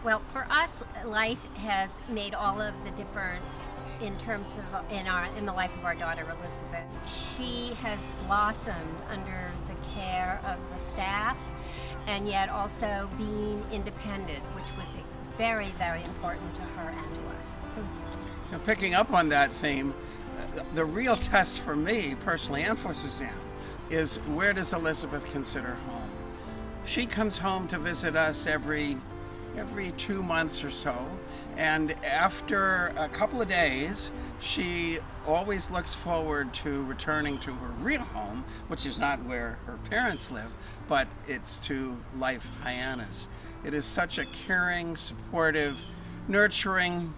Well, for us, life has made all of the difference in terms of in the life of our daughter Elizabeth. She has blossomed under the care of the staff, and yet also being independent, which was very, very important to her and to us. Now, picking up on that theme, the real test for me personally and for Suzanne is, where does Elizabeth consider home? She comes home to visit us every 2 months or so, and after a couple of days she always looks forward to returning to her real home, which is not where her parents live, but it's to Life Hyannis. It is such a caring, supportive, nurturing,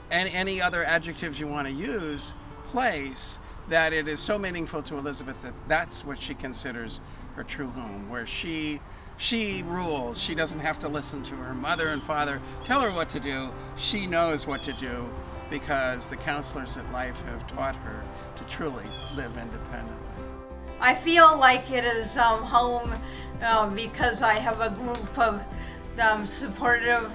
and any other adjectives you want to use, place, that it is so meaningful to Elizabeth that that's what she considers her true home, where she rules. She doesn't have to listen to her mother and father tell her what to do. She knows what to do because the counselors at Life have taught her to truly live independently. I feel like it is home because I have a group of supportive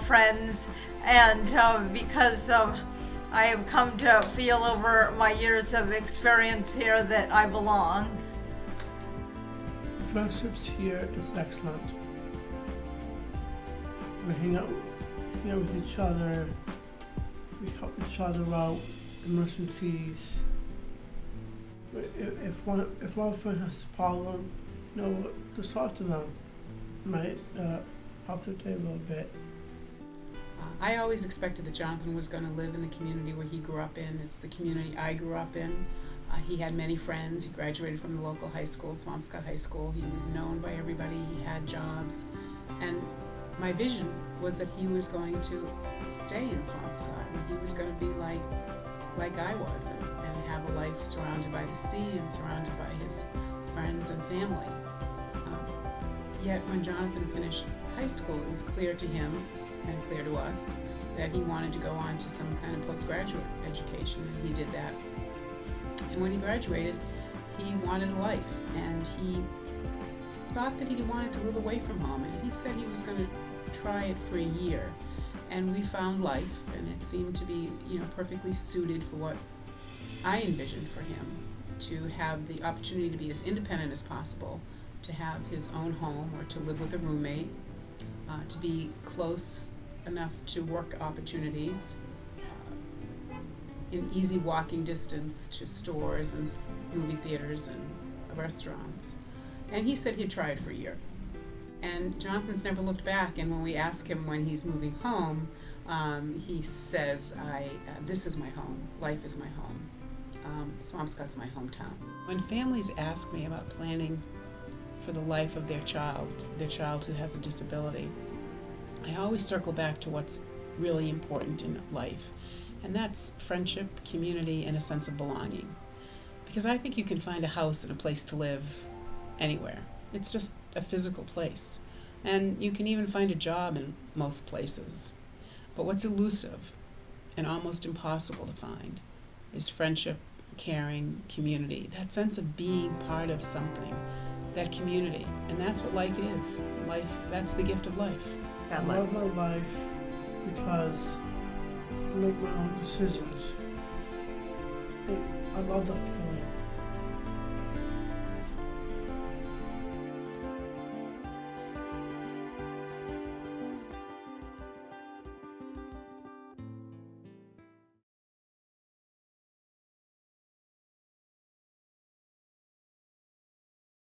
friends, and because I have come to feel over my years of experience here that I belong. Friendships here is excellent. We hang out with each other. We help each other out, emergencies. If one friend has a problem, just talk to them. Might help their day a little bit. I always expected that Jonathan was going to live in the community where he grew up in. It's the community I grew up in. He had many friends. He graduated from the local high school, Swampscott High School. He was known by everybody. He had jobs. And my vision was that he was going to stay in Swampscott, and he was going to be like I was, and have a life surrounded by the sea and surrounded by his friends and family. Yet when Jonathan finished high school, it was clear to him and clear to us that he wanted to go on to some kind of postgraduate education, and he did that. And when he graduated, he wanted a life, and he thought that he wanted to live away from home, and he said he was going to try it for a year. And we found Life, and it seemed to be, perfectly suited for what I envisioned for him, to have the opportunity to be as independent as possible, to have his own home or to live with a roommate, to be close enough to work opportunities, in easy walking distance to stores and movie theaters and restaurants. And he said he'd try it for a year. And Jonathan's never looked back, and when we ask him when he's moving home, he says, this is my home. Life is my home. Swampscott's my hometown. When families ask me about planning for the life of their child who has a disability, I always circle back to what's really important in life. And that's friendship, community, and a sense of belonging. Because I think you can find a house and a place to live anywhere. It's just a physical place. And you can even find a job in most places. But what's elusive and almost impossible to find is friendship, caring, community, that sense of being part of something, that community. And that's what life is. Life, that's the gift of life. I love my life because I make my own decisions. I love the feeling